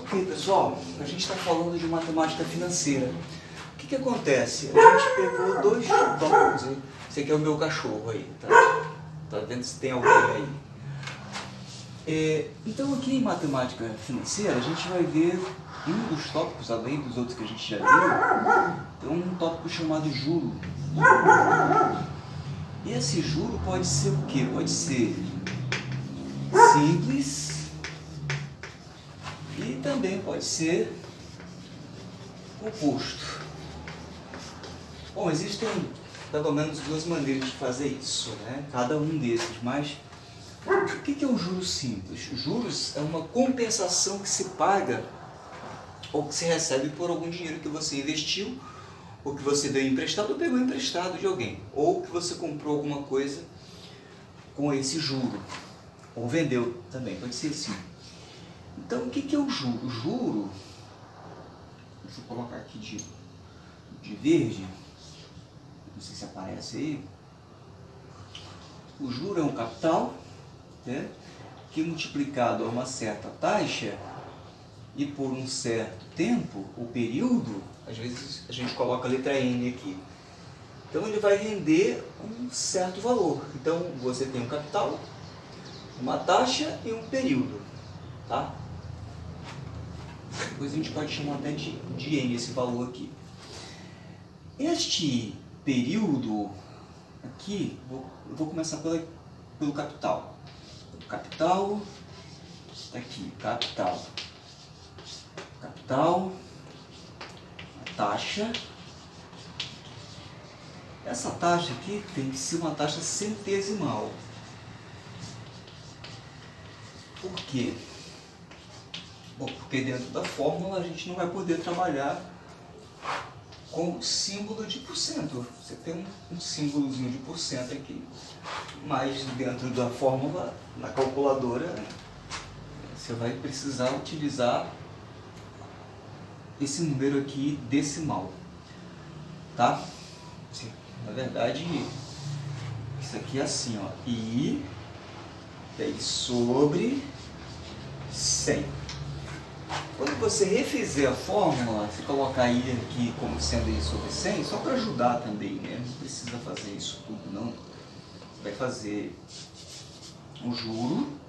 Ok, pessoal, a gente está falando de matemática financeira. O que acontece? A gente pegou dois tópicos aí. Esse aqui é o meu cachorro aí, tá? Tá vendo se tem alguém aí. Então aqui em matemática financeira a gente vai ver um dos tópicos, além dos outros que a gente já viu, tem um tópico chamado juro. E esse juro pode ser o quê? Pode ser simples e também pode ser composto. Bom, existem pelo menos duas maneiras de fazer isso, né? Cada um desses, mas o que é um juro simples? Juros é uma compensação que se paga ou que se recebe por algum dinheiro que você investiu, ou que você deu emprestado ou pegou emprestado de alguém, ou que você comprou alguma coisa com esse juro, ou vendeu também, pode ser assim. Então o que é o juro? O juro, deixa eu colocar aqui de verde, não sei se aparece aí. O juro é um capital, né, que multiplicado a uma certa taxa e por um certo tempo, o período, às vezes a gente coloca a letra N aqui. Então ele vai render um certo valor. Então você tem um capital, uma taxa e um período, tá? Depois a gente pode chamar até de N esse valor aqui. Este período aqui, eu vou começar pelo capital. O capital, aqui, capital, a taxa. Essa taxa aqui tem que ser uma taxa centesimal. Por quê? Bom, porque dentro da fórmula a gente não vai poder trabalhar com símbolo de porcento. Você tem um símbolozinho de porcento aqui, mas dentro da fórmula, na calculadora, você vai precisar utilizar esse número aqui decimal, tá? Na verdade, isso aqui é assim, ó, I sobre 100. Quando você refizer a fórmula, você colocar I aqui como sendo I sobre 100, só para ajudar também, né? Não precisa fazer isso tudo, não. Você vai fazer o juro,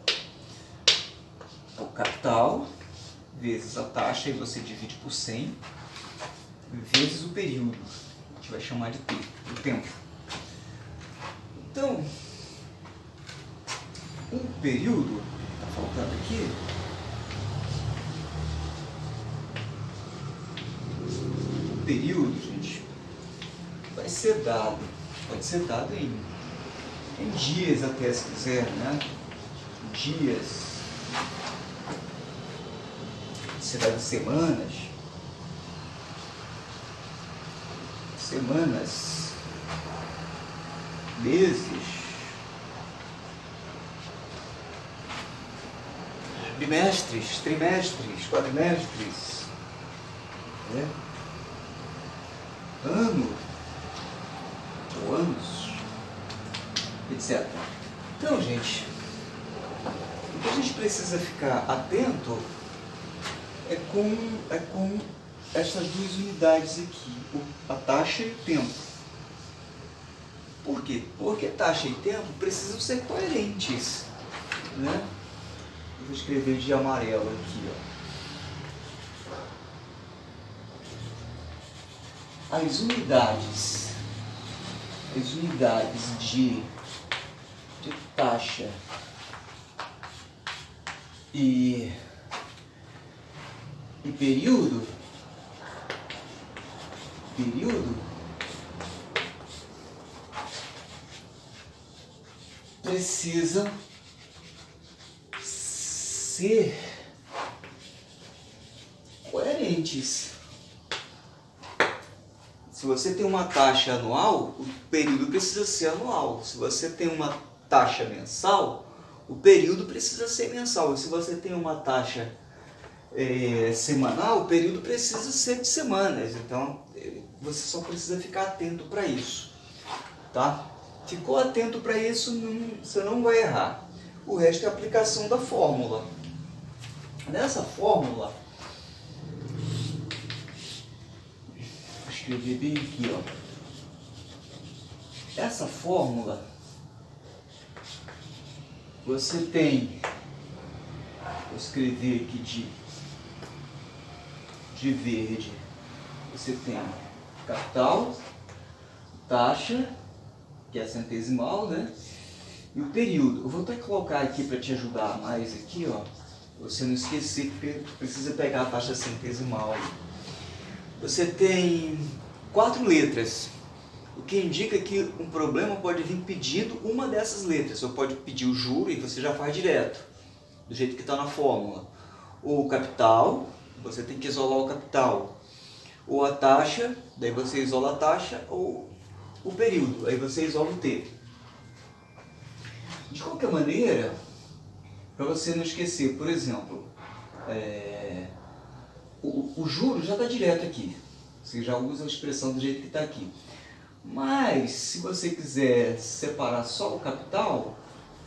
o capital, vezes a taxa, e você divide por 100, vezes o período. A gente vai chamar de T, o tempo. Então, um período, está faltando aqui, o período, gente, vai ser dado, pode ser dado em dias até, se quiser, né? Dias, será de semanas, meses, bimestres, trimestres, quadrimestres, né? Ano, ou anos, etc. Então, gente, o que a gente precisa ficar atento é com essas duas unidades aqui, a taxa e o tempo. Por quê? Porque taxa e tempo precisam ser coerentes, né? Eu vou escrever de amarelo aqui, ó. As unidades de taxa e período precisam ser coerentes. Se você tem uma taxa anual, o período precisa ser anual. Se você tem uma taxa mensal, o período precisa ser mensal. Se você tem uma taxa semanal, o período precisa ser de semanas. Então, você só precisa ficar atento para isso, tá? Ficou atento para isso, você não vai errar. O resto é a aplicação da fórmula. Nessa fórmula, escrever bem aqui, ó. Essa fórmula, você tem, vou escrever aqui de verde, você tem capital, taxa, que é a centesimal, né? E o período. Eu vou até colocar aqui para te ajudar mais aqui, ó. Você não esquecer que precisa pegar a taxa centesimal. Você tem 4 letras, o que indica que um problema pode vir pedindo uma dessas letras. Você pode pedir o juro e você já faz direto, do jeito que está na fórmula. Ou o capital, você tem que isolar o capital. Ou a taxa, daí você isola a taxa. Ou o período, aí você isola o T. De qualquer maneira, para você não esquecer, por exemplo, o juro já está direto aqui. Você já usa a expressão do jeito que está aqui. Mas, se você quiser separar só o capital,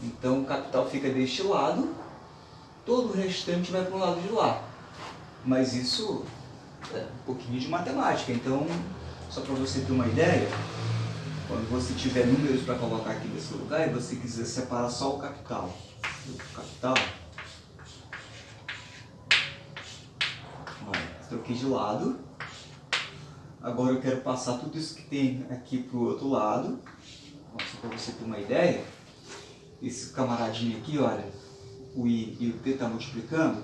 então o capital fica deste lado, todo o restante vai para o lado de lá. Mas isso é um pouquinho de matemática, então, só para você ter uma ideia, quando você tiver números para colocar aqui nesse lugar e você quiser separar só o capital, olha, troquei de lado. Agora eu quero passar tudo isso que tem aqui para o outro lado. Só para você ter uma ideia, esse camaradinho aqui, olha, o I e o T está multiplicando,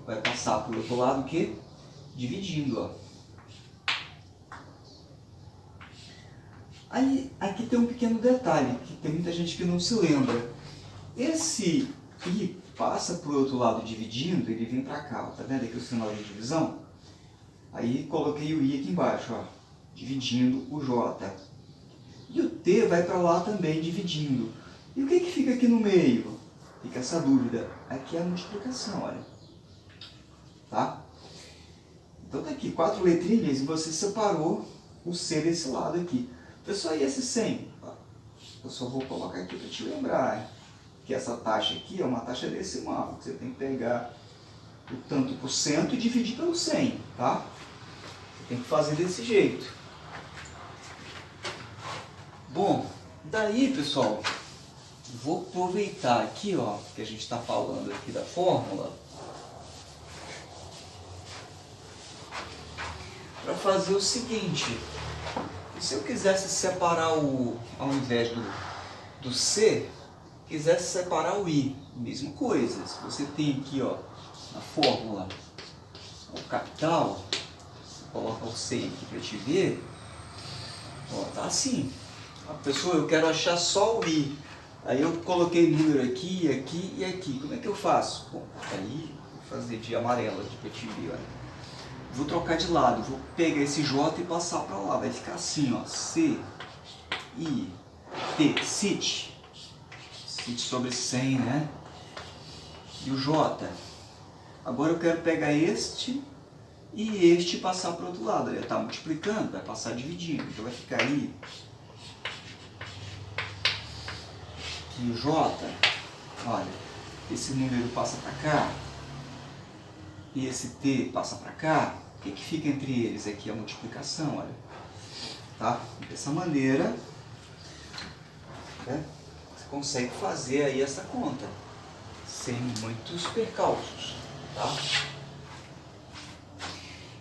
vai passar para o outro lado o quê? Dividindo, ó. Aí, aqui tem um pequeno detalhe, que tem muita gente que não se lembra. Esse I passa para o outro lado dividindo, ele vem para cá, ó. Tá vendo aqui o sinal de divisão? Aí coloquei o I aqui embaixo, ó, dividindo o J. E o T vai para lá também, dividindo. E o que fica aqui no meio? Fica essa dúvida. Aqui é a multiplicação, olha. Tá? Então tá aqui, 4 letrinhas e você separou o C desse lado aqui. Pessoal, e esse 100? Eu só vou colocar aqui para te lembrar que essa taxa aqui é uma taxa decimal. Você tem que pegar o tanto por cento e dividir pelo 100, tá? Tem que fazer desse jeito. Bom, daí, pessoal, vou aproveitar aqui, ó, que a gente está falando aqui da fórmula, para fazer o seguinte. Se eu quisesse separar ao invés do C, quisesse separar o I, mesma coisa. Se você tem aqui, ó, na fórmula, o capital, coloca o C aqui para te ver, ó, tá assim. A pessoa, eu quero achar só o I. Aí eu coloquei número aqui, aqui e aqui. Como é que eu faço? Bom, aí vou fazer de amarelo aqui para te ver, olha. Vou trocar de lado, vou pegar esse J e passar para lá. Vai ficar assim, ó, C, I, T, CIT. CIT sobre 100, né? E o J. Agora eu quero pegar este e este passar para o outro lado. Ele está multiplicando, vai passar dividindo. Então vai ficar I. Aqui o J. Olha, esse número passa para cá. E esse T passa para cá. O que fica entre eles aqui? A multiplicação, olha. Tá? Dessa maneira, né, você consegue fazer aí essa conta sem muitos percalços, tá?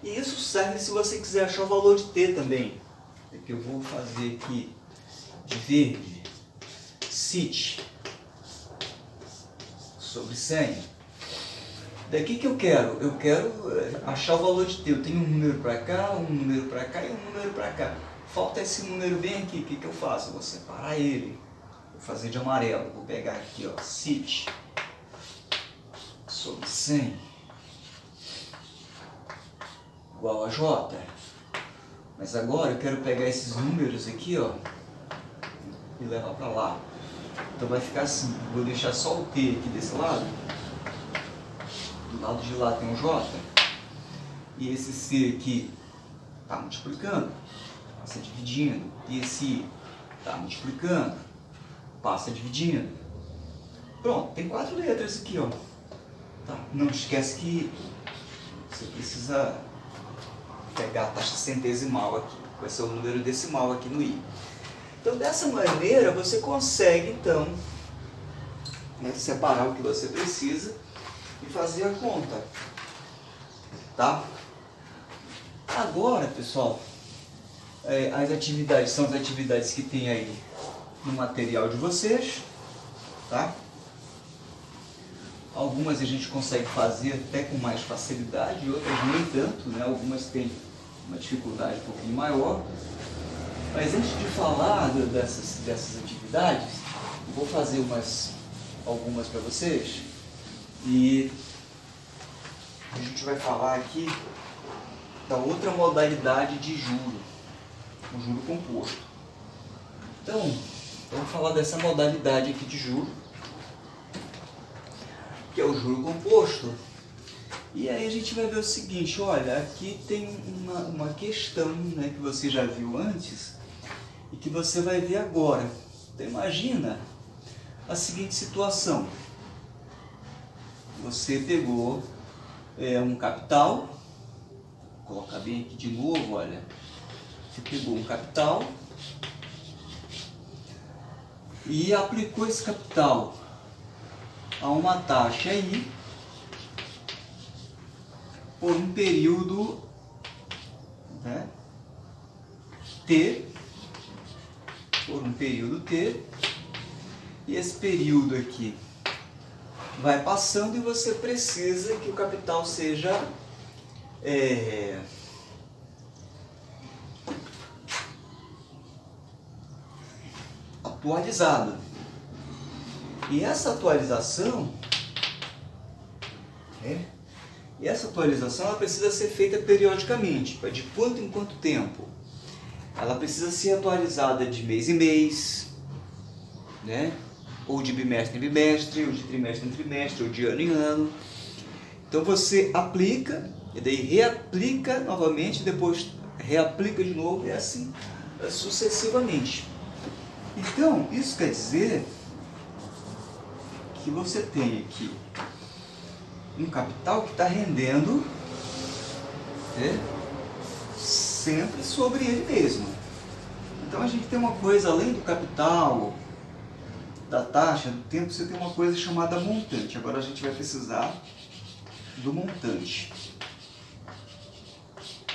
E isso serve se você quiser achar o valor de T também. É que eu vou fazer aqui de verde, CIT sobre 100. Daqui que eu quero? Eu quero achar o valor de T. Eu tenho um número para cá, um número para cá e um número para cá. Falta esse número bem aqui. O que eu faço? Eu vou separar ele. Vou fazer de amarelo. Vou pegar aqui, ó, CIT sobre 100 igual a J. Mas agora eu quero pegar esses números aqui, ó, e levar para lá. Então vai ficar assim. Vou deixar só o T aqui desse lado. Do lado de lá tem um J, e esse C aqui está multiplicando, passa dividindo, e esse I está multiplicando, passa dividindo. Pronto, tem 4 letras aqui, ó. Tá? Não esquece que você precisa pegar a taxa centesimal aqui, vai ser o número decimal aqui no i. Então, dessa maneira, você consegue, então, separar o que você precisa e fazer a conta, tá? Agora, pessoal, as atividades são as atividades que tem aí no material de vocês, tá? Algumas a gente consegue fazer até com mais facilidade, outras nem tanto, né? Algumas têm uma dificuldade um pouquinho maior. Mas antes de falar dessas atividades, eu vou fazer algumas para vocês e a gente vai falar aqui da outra modalidade de juro, o juro composto. Então, vamos falar dessa modalidade aqui de juro, que é o juro composto. E aí a gente vai ver o seguinte, olha, aqui tem uma questão, né, que você já viu antes e que você vai ver agora. Então imagina a seguinte situação. Você pegou um capital, vou colocar bem aqui de novo, olha. Você pegou um capital e aplicou esse capital a uma taxa I por um período, né, T, e esse período aqui vai passando e você precisa que o capital seja atualizado. E essa atualização ela precisa ser feita periodicamente. De quanto em quanto tempo? Ela precisa ser atualizada de mês em mês, né? Ou de bimestre em bimestre, ou de trimestre em trimestre, ou de ano em ano. Então você aplica, e daí reaplica novamente, depois reaplica de novo, e assim sucessivamente. Então, isso quer dizer que você tem aqui um capital que está rendendo, né, sempre sobre ele mesmo. Então a gente tem uma coisa, além do capital, da taxa, do tempo, você tem uma coisa chamada montante. Agora a gente vai precisar do montante.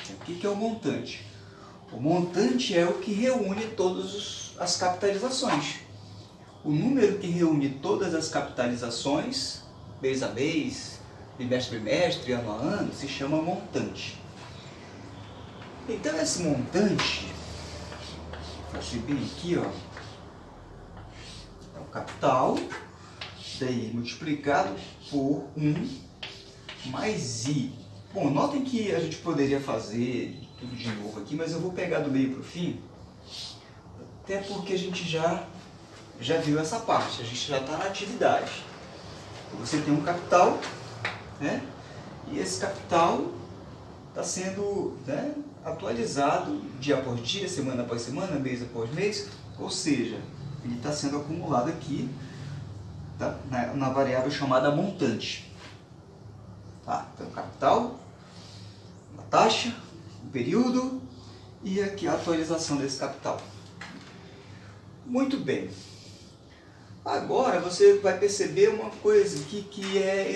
O que é o montante? O montante é o que reúne todas as capitalizações. O número que reúne todas as capitalizações, mês a mês, bimestre a bimestre, ano a ano, se chama montante. Então esse montante, achei bem aqui, ó, é o capital, daí multiplicado por 1 mais I. Bom, notem que a gente poderia fazer tudo de novo aqui, mas eu vou pegar do meio para o fim, até porque a gente já viu essa parte, a gente já está na atividade. Você tem um capital, né? E esse capital está sendo, né, atualizado dia após dia, semana após semana, mês após mês, ou seja, ele está sendo acumulado aqui, tá, na variável chamada montante. Tá? Então, capital, a taxa, o período e aqui a atualização desse capital. Muito bem. Agora você vai perceber uma coisa que é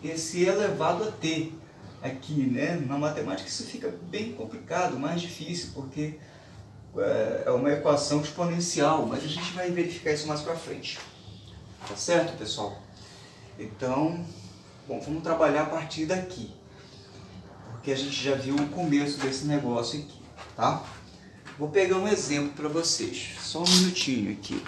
esse elevado a t. Aqui, né? Na matemática isso fica bem complicado, mais difícil, porque é uma equação exponencial, mas a gente vai verificar isso mais para frente. Tá certo, pessoal? Então, bom, vamos trabalhar a partir daqui, porque a gente já viu o começo desse negócio aqui, tá? Vou pegar um exemplo para vocês, só um minutinho aqui.